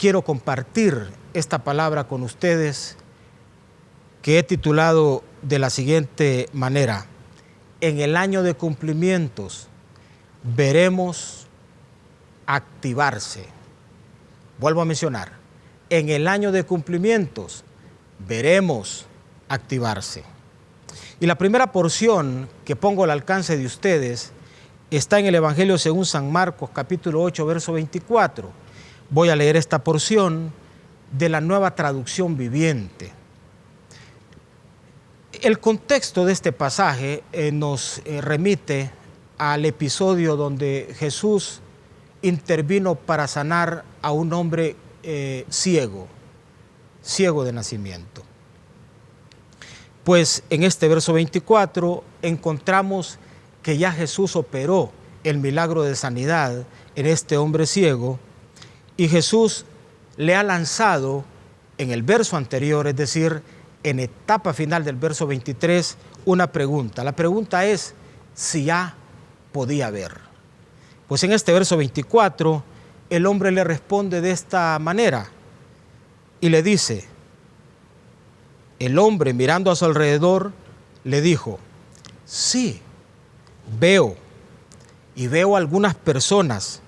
quiero compartir esta palabra con ustedes que he titulado de la siguiente manera: en el año de cumplimientos veremos activarse. Vuelvo a mencionar, en el año de cumplimientos veremos activarse. Y la primera porción que pongo al alcance de ustedes está en el Evangelio según San Marcos, capítulo 8, verso 24. Voy a leer esta porción de la Nueva Traducción Viviente. El contexto de este pasaje nos remite al episodio donde Jesús intervino para sanar a un hombre ciego de nacimiento. Pues en este verso 24 encontramos que ya Jesús operó el milagro de sanidad en este hombre ciego, y Jesús le ha lanzado en el verso anterior, es decir, en etapa final del verso 23, una pregunta. La pregunta es si ya podía ver. Pues en este verso 24, el hombre le responde de esta manera y le dice, el hombre mirando a su alrededor le dijo, sí, veo y veo algunas personas,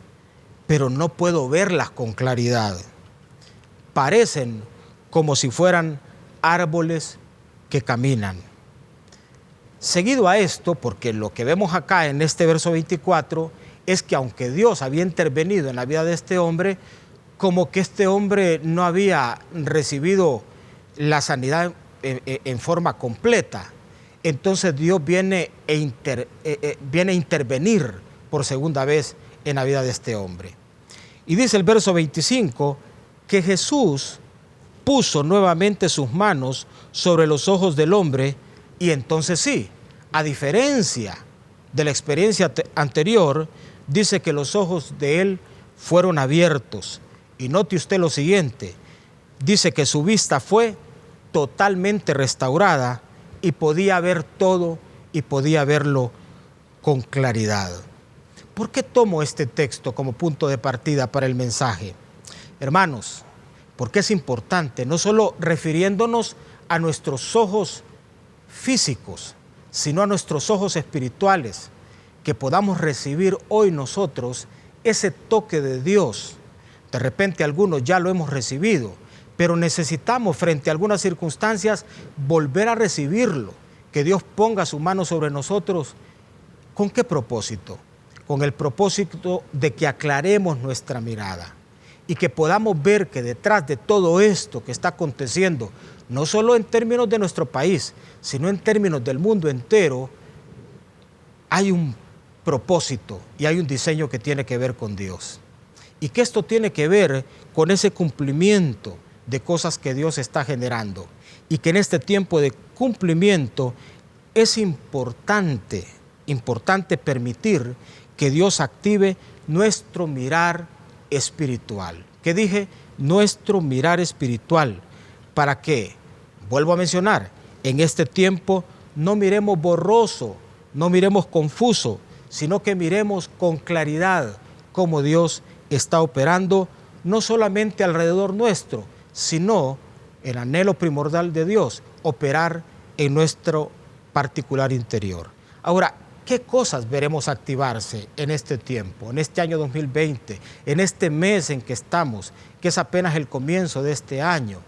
pero no puedo verlas con claridad. Parecen como si fueran árboles que caminan. Seguido a esto, porque lo que vemos acá en este verso 24 es que aunque Dios había intervenido en la vida de este hombre, como que este hombre no había recibido la sanidad en forma completa. Entonces Dios viene a intervenir por segunda vez en la vida de este hombre. Y dice el verso 25 que Jesús puso nuevamente sus manos sobre los ojos del hombre, y entonces sí, a diferencia de la experiencia anterior, dice que los ojos de él fueron abiertos. Y note usted lo siguiente, dice que su vista fue totalmente restaurada y podía ver todo y podía verlo con claridad. ¿Por qué tomo este texto como punto de partida para el mensaje? Hermanos, porque es importante, no solo refiriéndonos a nuestros ojos físicos, sino a nuestros ojos espirituales, que podamos recibir hoy nosotros ese toque de Dios. De repente algunos ya lo hemos recibido, pero necesitamos frente a algunas circunstancias volver a recibirlo, que Dios ponga su mano sobre nosotros. ¿Con qué propósito? Con el propósito de que aclaremos nuestra mirada y que podamos ver que detrás de todo esto que está aconteciendo, no solo en términos de nuestro país, sino en términos del mundo entero, hay un propósito y hay un diseño que tiene que ver con Dios. Y que esto tiene que ver con ese cumplimiento de cosas que Dios está generando. Y que en este tiempo de cumplimiento es importante permitir que Dios active nuestro mirar espiritual. ¿Qué dije? Nuestro mirar espiritual. ¿Para qué? Vuelvo a mencionar, en este tiempo no miremos borroso, no miremos confuso, sino que miremos con claridad cómo Dios está operando, no solamente alrededor nuestro, sino el anhelo primordial de Dios, operar en nuestro particular interior. Ahora, ¿qué cosas veremos activarse en este tiempo, en este año 2020, en este mes en que estamos, que es apenas el comienzo de este año?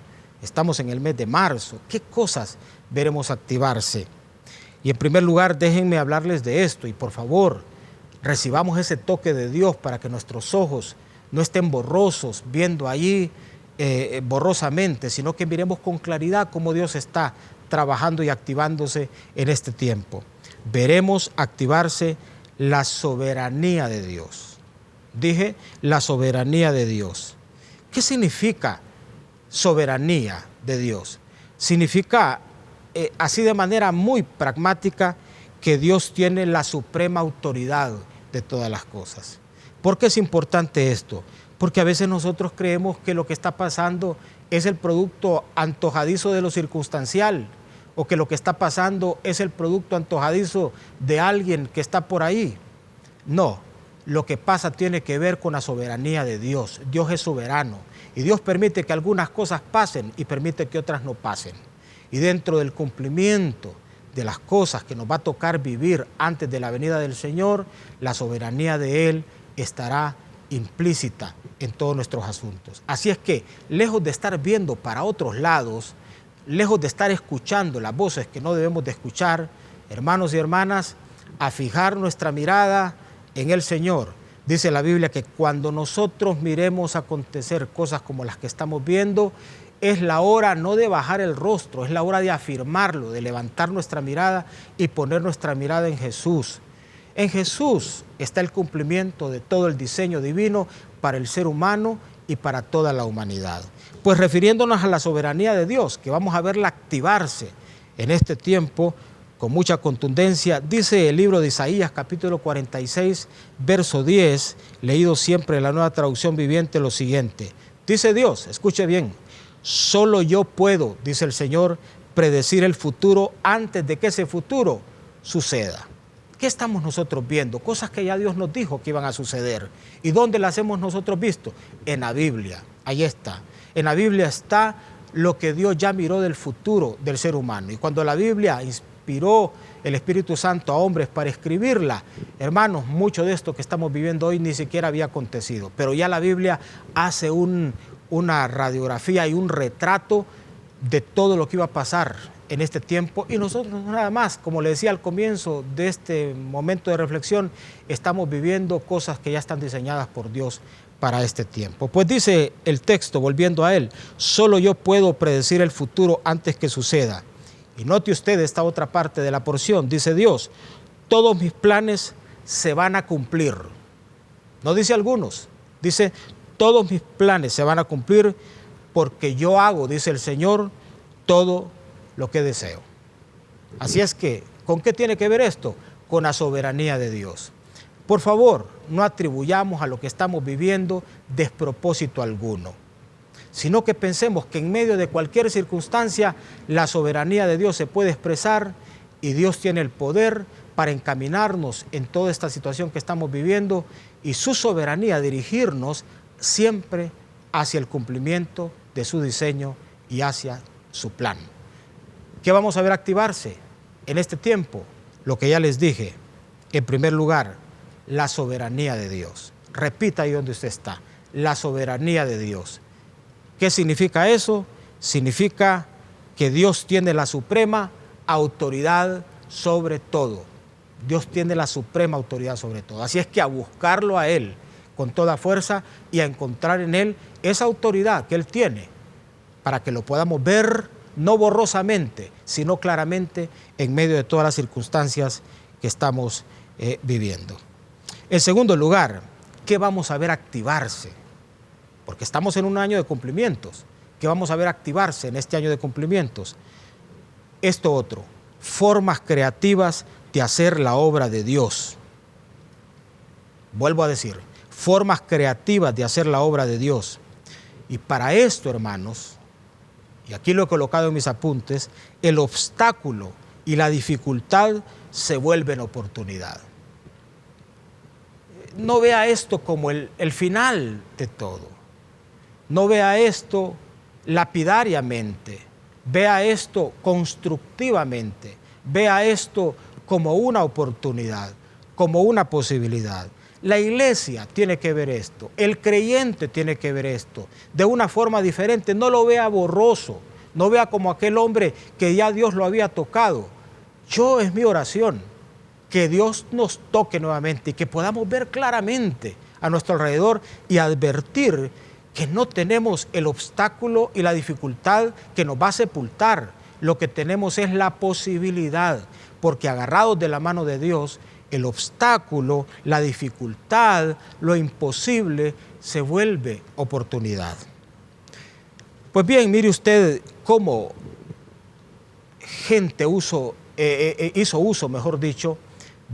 Estamos en el mes de marzo. ¿Qué cosas veremos activarse? Y en primer lugar, déjenme hablarles de esto y por favor, recibamos ese toque de Dios para que nuestros ojos no estén borrosos, viendo allí borrosamente, sino que miremos con claridad cómo Dios está trabajando y activándose en este tiempo. Veremos activarse la soberanía de Dios. Dije, la soberanía de Dios. ¿Qué significa soberanía de Dios? Significa, así de manera muy pragmática, que Dios tiene la suprema autoridad de todas las cosas. ¿Por qué es importante esto? Porque a veces nosotros creemos que lo que está pasando es el producto antojadizo de lo circunstancial, o que lo que está pasando es el producto antojadizo de alguien que está por ahí. No, lo que pasa tiene que ver con la soberanía de Dios. Dios es soberano Y Dios permite que algunas cosas pasen y permite que otras no pasen. Y dentro del cumplimiento de las cosas que nos va a tocar vivir antes de la venida del Señor, la soberanía de Él estará implícita en todos nuestros asuntos. Así es que, lejos de estar viendo para otros lados, lejos de estar escuchando las voces que no debemos de escuchar, hermanos y hermanas, a fijar nuestra mirada en el Señor. Dice la Biblia que cuando nosotros miremos acontecer cosas como las que estamos viendo, es la hora no de bajar el rostro, es la hora de afirmarlo, de levantar nuestra mirada y poner nuestra mirada en Jesús. En Jesús está el cumplimiento de todo el diseño divino para el ser humano y para toda la humanidad. Pues refiriéndonos a la soberanía de Dios, que vamos a verla activarse en este tiempo con mucha contundencia, dice el libro de Isaías, capítulo 46, verso 10, leído siempre en la Nueva Traducción Viviente, lo siguiente. Dice Dios, escuche bien, solo yo puedo, dice el Señor, predecir el futuro antes de que ese futuro suceda. ¿Qué estamos nosotros viendo? Cosas que ya Dios nos dijo que iban a suceder. ¿Y dónde las hemos nosotros visto? En la Biblia. Ahí está. En la Biblia está lo que Dios ya miró del futuro del ser humano. Y cuando la Biblia inspiró el Espíritu Santo a hombres para escribirla, hermanos, mucho de esto que estamos viviendo hoy ni siquiera había acontecido. Pero ya la Biblia hace una radiografía y un retrato de todo lo que iba a pasar en este tiempo, y nosotros nada más, como le decía al comienzo de este momento de reflexión, estamos viviendo cosas que ya están diseñadas por Dios para este tiempo. Pues dice el texto, volviendo a él, solo yo puedo predecir el futuro antes que suceda. Y note usted esta otra parte de la porción, dice Dios, todos mis planes se van a cumplir. No dice algunos, dice todos mis planes se van a cumplir porque yo hago, dice el Señor, todo lo que deseo. Así es que, ¿con qué tiene que ver esto? Con la soberanía de Dios. Por favor, no atribuyamos a lo que estamos viviendo despropósito alguno, sino que pensemos que en medio de cualquier circunstancia la soberanía de Dios se puede expresar y Dios tiene el poder para encaminarnos en toda esta situación que estamos viviendo y su soberanía dirigirnos siempre hacia el cumplimiento de su diseño y hacia su plan. ¿Qué vamos a ver activarse en este tiempo? Lo que ya les dije. En primer lugar, la soberanía de Dios. Repita ahí donde usted está. La soberanía de Dios. ¿Qué significa eso? Significa que Dios tiene la suprema autoridad sobre todo. Dios tiene la suprema autoridad sobre todo. Así es que a buscarlo a Él con toda fuerza y a encontrar en Él esa autoridad que Él tiene para que lo podamos ver no borrosamente, sino claramente en medio de todas las circunstancias que estamos viviendo. En segundo lugar, ¿qué vamos a ver activarse? Porque estamos en un año de cumplimientos. ¿Qué vamos a ver activarse en este año de cumplimientos? Esto otro, formas creativas de hacer la obra de Dios. Vuelvo a decir, formas creativas de hacer la obra de Dios. Y para esto, hermanos, y aquí lo he colocado en mis apuntes, el obstáculo y la dificultad se vuelven oportunidad. No vea esto como el final de todo. No vea esto lapidariamente. Vea esto constructivamente. Vea esto como una oportunidad, como una posibilidad. La iglesia tiene que ver esto, el creyente tiene que ver esto de una forma diferente. No lo vea borroso, no vea como aquel hombre que ya Dios lo había tocado. Es mi oración, que Dios nos toque nuevamente y que podamos ver claramente a nuestro alrededor y advertir que no tenemos el obstáculo y la dificultad que nos va a sepultar. Lo que tenemos es la posibilidad, porque agarrados de la mano de Dios, el obstáculo, la dificultad, lo imposible, se vuelve oportunidad. Pues bien, mire usted cómo gente hizo uso, mejor dicho,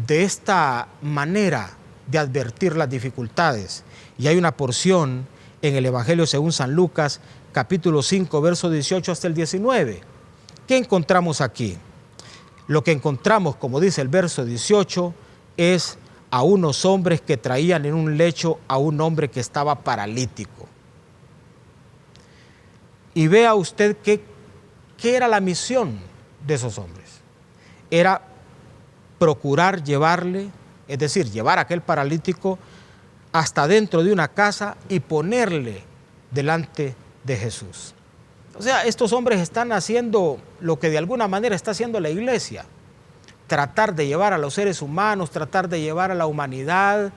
de esta manera de advertir las dificultades. Y hay una porción en el Evangelio según San Lucas, capítulo 5, verso 18 hasta el 19. ¿Qué encontramos aquí? Lo que encontramos, como dice el verso 18, es a unos hombres que traían en un lecho a un hombre que estaba paralítico. y vea usted qué era la misión de esos hombres. Era procurar llevarle, es decir, llevar a aquel paralítico hasta dentro de una casa y ponerle delante de Jesús. O sea, estos hombres están haciendo lo que de alguna manera está haciendo la iglesia. Tratar de llevar a los seres humanos, tratar de llevar a la humanidad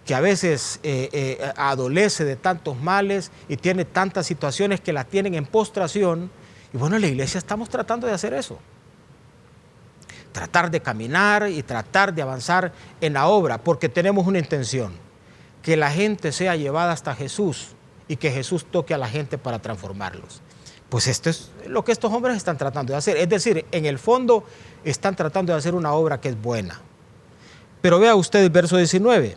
que a veces adolece de tantos males y tiene tantas situaciones que la tienen en postración. Y bueno, en la iglesia estamos tratando de hacer eso. Tratar de caminar y tratar de avanzar en la obra, porque tenemos una intención, que la gente sea llevada hasta Jesús y que Jesús toque a la gente para transformarlos. Pues esto es lo que estos hombres están tratando de hacer. Es decir, en el fondo están tratando de hacer una obra que es buena. Pero vea usted el verso 19.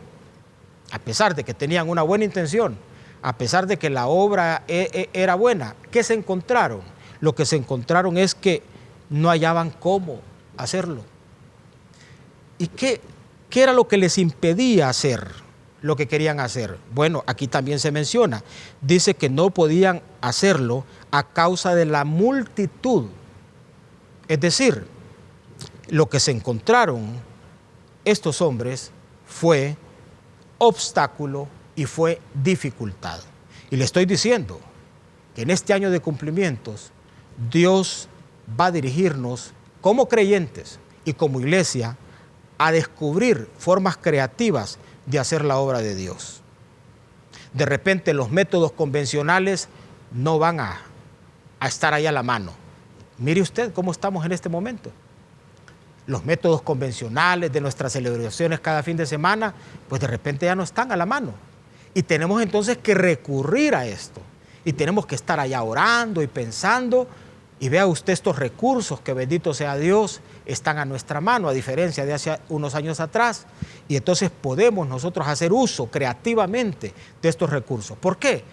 A pesar de que tenían una buena intención, a pesar de que la obra era buena, ¿qué se encontraron? Lo que se encontraron es que no hallaban cómo hacerlo. ¿Y qué era lo que les impedía hacer lo que querían hacer? Bueno, aquí también se menciona. Dice que no podían hacerlo a causa de la multitud. Es decir, lo que se encontraron estos hombres fue obstáculo y fue dificultad. Y le estoy diciendo que en este año de cumplimientos, Dios va a dirigirnos como creyentes y como iglesia a descubrir formas creativas de hacer la obra de Dios. De repente los métodos convencionales no van a estar ahí a la mano. Mire usted cómo estamos en este momento. Los métodos convencionales de nuestras celebraciones cada fin de semana, pues de repente ya no están a la mano. Y tenemos entonces que recurrir a esto. Y tenemos que estar allá orando y pensando. Y vea usted estos recursos que, bendito sea Dios, están a nuestra mano, a diferencia de hace unos años atrás. Y entonces podemos nosotros hacer uso creativamente de estos recursos. ¿Por qué?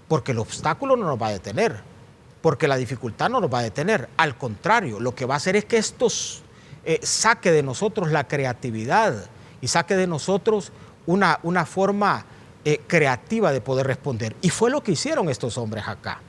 Porque el obstáculo no nos va a detener, porque la dificultad no nos va a detener. Al contrario, lo que va a hacer es que estos saque de nosotros la creatividad y saque de nosotros una forma creativa de poder responder. Y fue lo que hicieron estos hombres acá.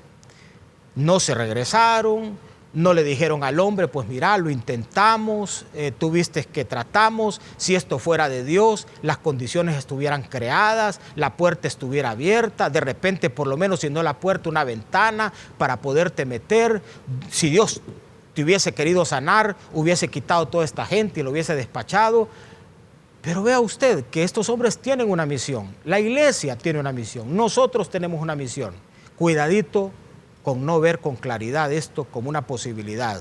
No se regresaron, no le dijeron al hombre, pues mira, lo intentamos, tú viste que tratamos, si esto fuera de Dios, las condiciones estuvieran creadas, la puerta estuviera abierta, de repente por lo menos si no la puerta, una ventana para poderte meter. Si Dios te hubiese querido sanar, hubiese quitado toda esta gente y lo hubiese despachado. Pero vea usted que estos hombres tienen una misión, la iglesia tiene una misión, nosotros tenemos una misión. Cuidadito con no ver con claridad esto como una posibilidad.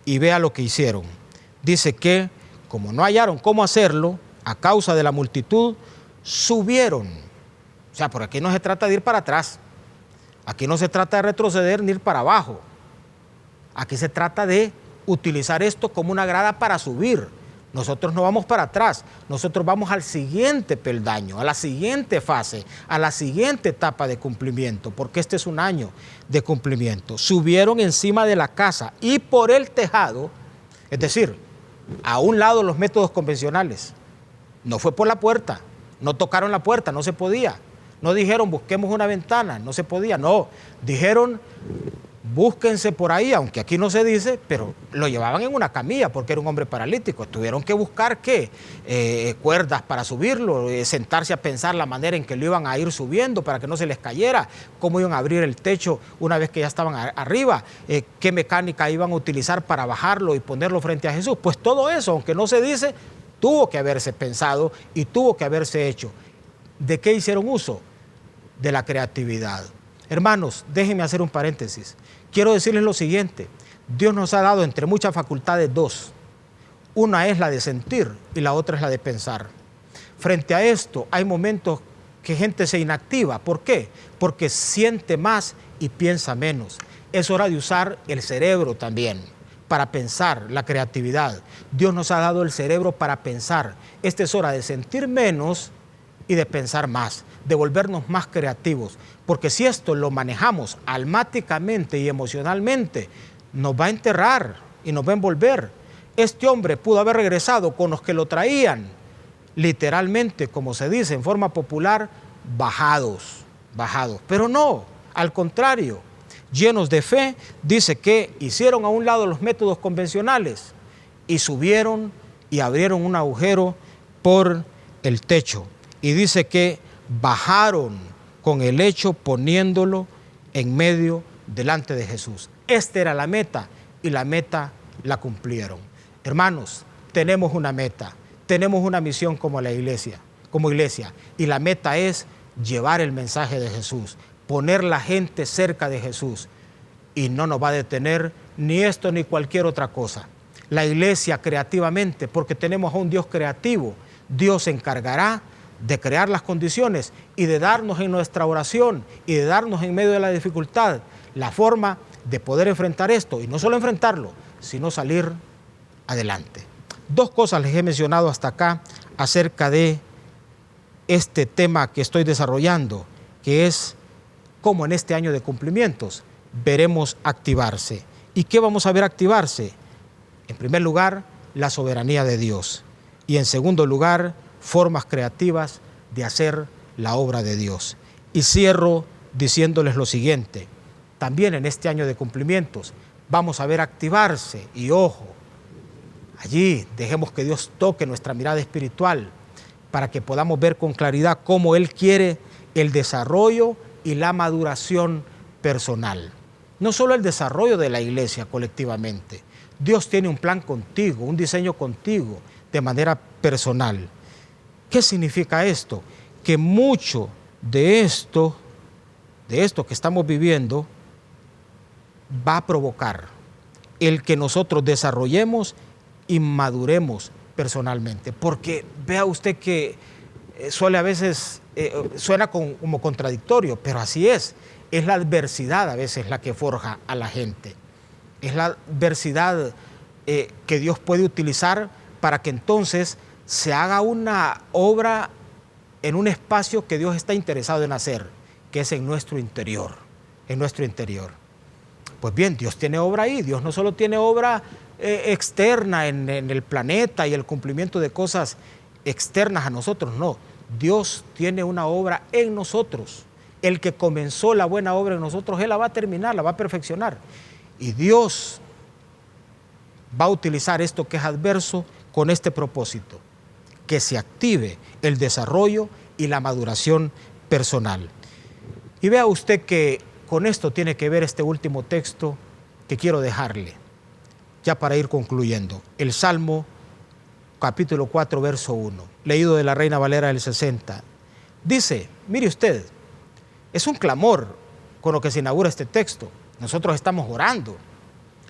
Y vea lo que hicieron. Dice que como no hallaron cómo hacerlo, a causa de la multitud, subieron. O sea, por aquí no se trata de ir para atrás, aquí no se trata de retroceder ni ir para abajo. Aquí se trata de utilizar esto como una grada para subir. Nosotros no vamos para atrás, nosotros vamos al siguiente peldaño, a la siguiente fase, a la siguiente etapa de cumplimiento, porque este es un año de cumplimiento. Subieron encima de la casa y por el tejado, es decir, a un lado los métodos convencionales. No fue por la puerta, no tocaron la puerta, no se podía. No dijeron busquemos una ventana, no se podía, no. Dijeron búsquense por ahí, aunque aquí no se dice, pero lo llevaban en una camilla porque era un hombre paralítico. Tuvieron que buscar cuerdas para subirlo, sentarse a pensar la manera en que lo iban a ir subiendo para que no se les cayera, cómo iban a abrir el techo una vez que ya estaban arriba, qué mecánica iban a utilizar para bajarlo y ponerlo frente a Jesús. Pues todo eso, aunque no se dice, tuvo que haberse pensado y tuvo que haberse hecho. ¿De qué hicieron uso? De la creatividad. Hermanos, déjenme hacer un paréntesis. Quiero decirles lo siguiente. Dios nos ha dado entre muchas facultades dos. Una es la de sentir y la otra es la de pensar. Frente a esto hay momentos que gente se inactiva. ¿Por qué? Porque siente más y piensa menos. Es hora de usar el cerebro también para pensar, la creatividad. Dios nos ha dado el cerebro para pensar. Esta es hora de sentir menos y de pensar más, de volvernos más creativos, porque si esto lo manejamos almáticamente y emocionalmente, nos va a enterrar y nos va a envolver. Este hombre pudo haber regresado con los que lo traían, literalmente, como se dice en forma popular, bajados, pero no, al contrario, llenos de fe, dice que hicieron a un lado los métodos convencionales y subieron y abrieron un agujero por el techo. Y dice que bajaron con el lecho poniéndolo en medio delante de Jesús. Esta era la meta y la meta la cumplieron. Hermanos, tenemos una meta, tenemos una misión como iglesia, y la meta es llevar el mensaje de Jesús, poner la gente cerca de Jesús, y no nos va a detener ni esto ni cualquier otra cosa. La iglesia creativamente, porque tenemos a un Dios creativo, Dios se encargará de crear las condiciones y de darnos en nuestra oración y de darnos en medio de la dificultad la forma de poder enfrentar esto, y no solo enfrentarlo, sino salir adelante. Dos cosas les he mencionado hasta acá acerca de este tema que estoy desarrollando, que es cómo en este año de cumplimientos veremos activarse. ¿Y qué vamos a ver activarse? En primer lugar, la soberanía de Dios. Y en segundo lugar, formas creativas de hacer la obra de Dios. Y cierro diciéndoles lo siguiente: también en este año de cumplimientos vamos a ver activarse, y ojo, allí dejemos que Dios toque nuestra mirada espiritual para que podamos ver con claridad cómo Él quiere el desarrollo y la maduración personal. No solo el desarrollo de la iglesia colectivamente. Dios tiene un plan contigo, un diseño contigo de manera personal. ¿Qué significa esto? Que mucho de esto que estamos viviendo va a provocar el que nosotros desarrollemos y maduremos personalmente. Porque vea usted que suele a veces, suena como contradictorio, pero así es. Es la adversidad a veces la que forja a la gente. Es la adversidad que Dios puede utilizar para que entonces se haga una obra en un espacio que Dios está interesado en hacer, que es en nuestro interior, en nuestro interior. Pues bien, Dios tiene obra ahí. Dios no solo tiene obra externa en el planeta y el cumplimiento de cosas externas a nosotros, no. Dios tiene una obra en nosotros. El que comenzó la buena obra en nosotros, Él la va a terminar, la va a perfeccionar. Y Dios va a utilizar esto que es adverso con este propósito: que se active el desarrollo y la maduración personal. Y vea usted que con esto tiene que ver este último texto que quiero dejarle, ya para ir concluyendo. El Salmo capítulo 4, verso 1, leído de la Reina Valera del 60. Dice, mire usted, es un clamor con lo que se inaugura este texto. Nosotros estamos orando,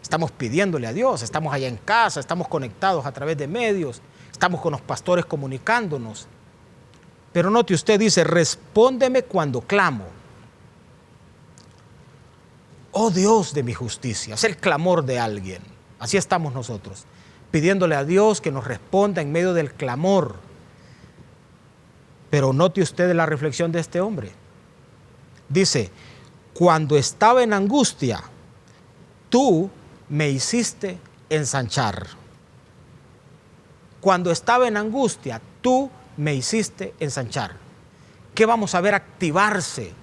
estamos pidiéndole a Dios, estamos allá en casa, estamos conectados a través de medios, estamos con los pastores comunicándonos. Pero note usted, dice, respóndeme cuando clamo. Oh Dios de mi justicia, es el clamor de alguien. Así estamos nosotros, pidiéndole a Dios que nos responda en medio del clamor. Pero note usted la reflexión de este hombre. Dice, cuando estaba en angustia, tú me hiciste ensanchar. Cuando estaba en angustia, tú me hiciste ensanchar. ¿Qué vamos a ver activarse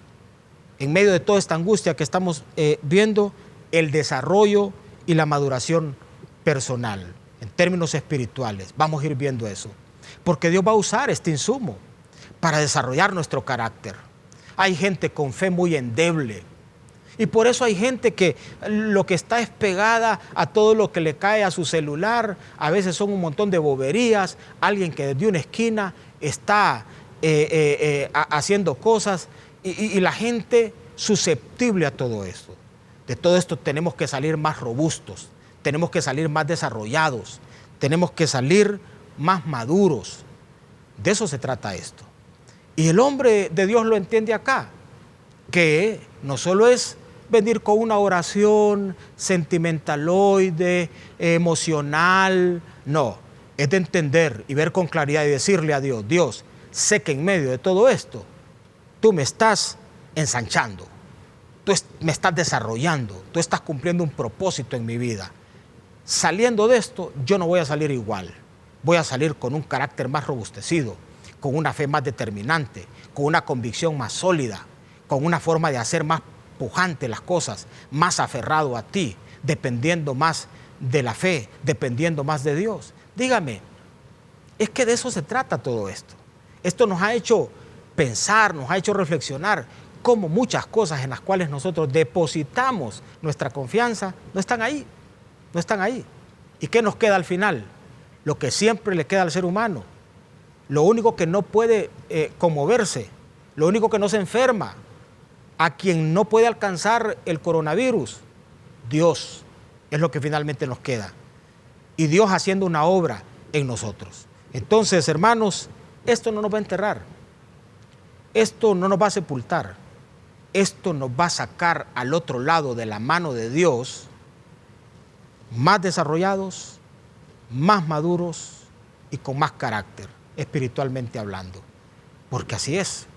en medio de toda esta angustia que estamos viendo? El desarrollo y la maduración personal, en términos espirituales. Vamos a ir viendo eso. Porque Dios va a usar este insumo para desarrollar nuestro carácter. Hay gente con fe muy endeble. Y por eso hay gente que lo que está es pegada a todo lo que le cae a su celular. A veces son un montón de boberías. Alguien que desde una esquina está haciendo cosas. Y la gente susceptible a todo esto. De todo esto tenemos que salir más robustos. Tenemos que salir más desarrollados. Tenemos que salir más maduros. De eso se trata esto. Y el hombre de Dios lo entiende acá. Que no solo es venir con una oración sentimentaloide, emocional, no, es de entender y ver con claridad y decirle a Dios, Dios, sé que en medio de todo esto, tú me estás ensanchando, tú me estás desarrollando, tú estás cumpliendo un propósito en mi vida. Saliendo de esto, yo no voy a salir igual, voy a salir con un carácter más robustecido, con una fe más determinante, con una convicción más sólida, con una forma de hacer más pujante las cosas, más aferrado a ti, dependiendo más de la fe, dependiendo más de Dios. Dígame, es que de eso se trata todo esto. Esto nos ha hecho pensar, nos ha hecho reflexionar cómo muchas cosas en las cuales nosotros depositamos nuestra confianza no están ahí, no están ahí. ¿Y qué nos queda al final? Lo que siempre le queda al ser humano. Lo único que no puede conmoverse, lo único que no se enferma, a quien no puede alcanzar el coronavirus, Dios es lo que finalmente nos queda. Y Dios haciendo una obra en nosotros. Entonces, hermanos, esto no nos va a enterrar, esto no nos va a sepultar, esto nos va a sacar al otro lado de la mano de Dios, más desarrollados, más maduros y con más carácter, espiritualmente hablando. Porque así es.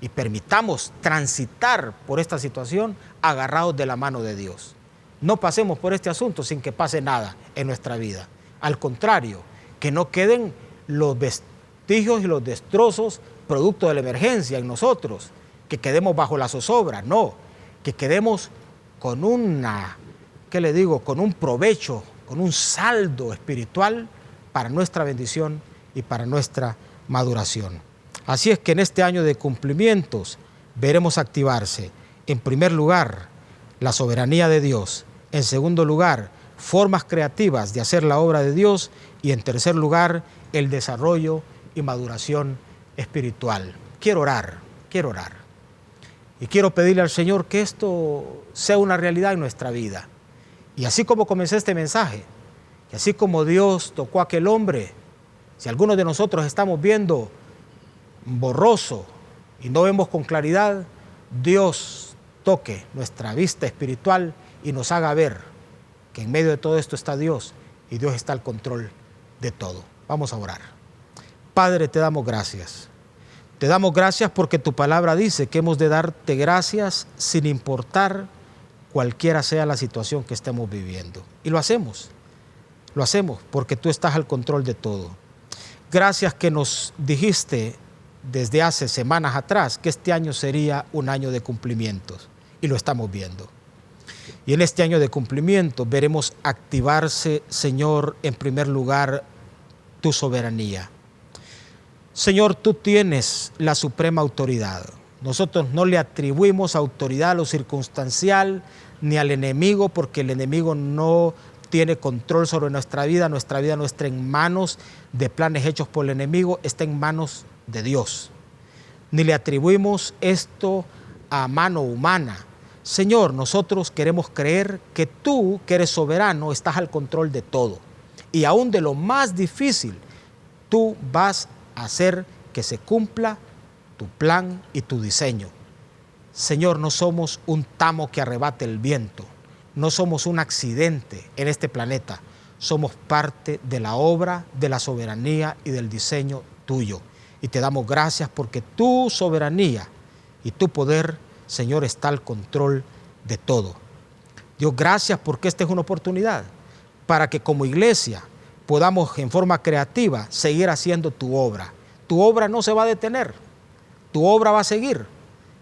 Y permitamos transitar por esta situación agarrados de la mano de Dios. No pasemos por este asunto sin que pase nada en nuestra vida. Al contrario, que no queden los vestigios y los destrozos producto de la emergencia en nosotros, que quedemos bajo la zozobra, no, que quedemos con con un provecho, con un saldo espiritual para nuestra bendición y para nuestra maduración. Así es que en este año de cumplimientos veremos activarse, en primer lugar, la soberanía de Dios, en segundo lugar, formas creativas de hacer la obra de Dios y en tercer lugar, el desarrollo y maduración espiritual. Quiero orar. Y quiero pedirle al Señor que esto sea una realidad en nuestra vida. Y así como comencé este mensaje, y así como Dios tocó a aquel hombre, si algunos de nosotros estamos viendo borroso y no vemos con claridad, Dios toque nuestra vista espiritual y nos haga ver que en medio de todo esto está Dios y Dios está al control de todo. Vamos a orar. Padre, te damos gracias. Te damos gracias porque tu palabra dice que hemos de darte gracias sin importar cualquiera sea la situación que estemos viviendo. Y lo hacemos porque tú estás al control de todo. Gracias que nos dijiste desde hace semanas atrás que este año sería un año de cumplimientos y lo estamos viendo. Y en este año de cumplimiento veremos activarse, Señor, en primer lugar, tu soberanía. Señor, tú tienes la suprema autoridad. Nosotros no le atribuimos autoridad a lo circunstancial ni al enemigo, porque el enemigo no tiene control sobre nuestra vida no está en manos de planes hechos por el enemigo, está en manos de Dios. Ni le atribuimos esto a mano humana. Señor, nosotros queremos creer que tú, que eres soberano, estás al control de todo. Y aún de lo más difícil, tú vas a hacer que se cumpla tu plan y tu diseño. Señor, no somos un tamo que arrebate el viento. No somos un accidente en este planeta. Somos parte de la obra, de la soberanía y del diseño tuyo. Y te damos gracias porque tu soberanía y tu poder, Señor, está al control de todo. Dios, gracias porque esta es una oportunidad para que como iglesia podamos en forma creativa seguir haciendo tu obra. Tu obra no se va a detener, tu obra va a seguir,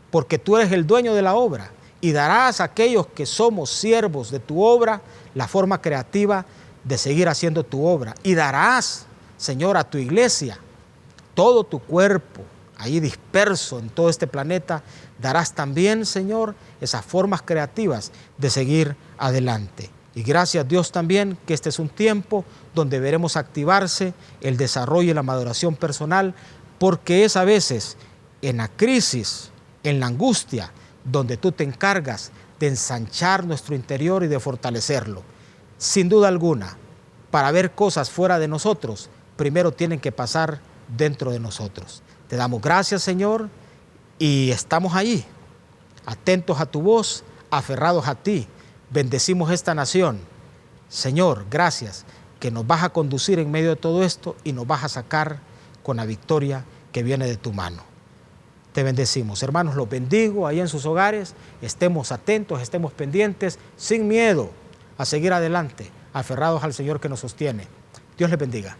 porque tú eres el dueño de la obra y darás a aquellos que somos siervos de tu obra la forma creativa de seguir haciendo tu obra. Y darás, Señor, a tu iglesia, todo tu cuerpo, ahí disperso en todo este planeta, darás también, Señor, esas formas creativas de seguir adelante. Y gracias, Dios, también que este es un tiempo donde veremos activarse el desarrollo y la maduración personal, porque es a veces en la crisis, en la angustia, donde tú te encargas de ensanchar nuestro interior y de fortalecerlo. Sin duda alguna, para ver cosas fuera de nosotros, primero tienen que pasar dentro de nosotros. Te damos gracias, Señor, y estamos ahí, atentos a tu voz, aferrados a ti. Bendecimos esta nación. Señor, gracias, que nos vas a conducir en medio de todo esto y nos vas a sacar con la victoria que viene de tu mano. Te bendecimos. Hermanos, los bendigo ahí en sus hogares. Estemos atentos, estemos pendientes, sin miedo, a seguir adelante, aferrados al Señor que nos sostiene. Dios les bendiga.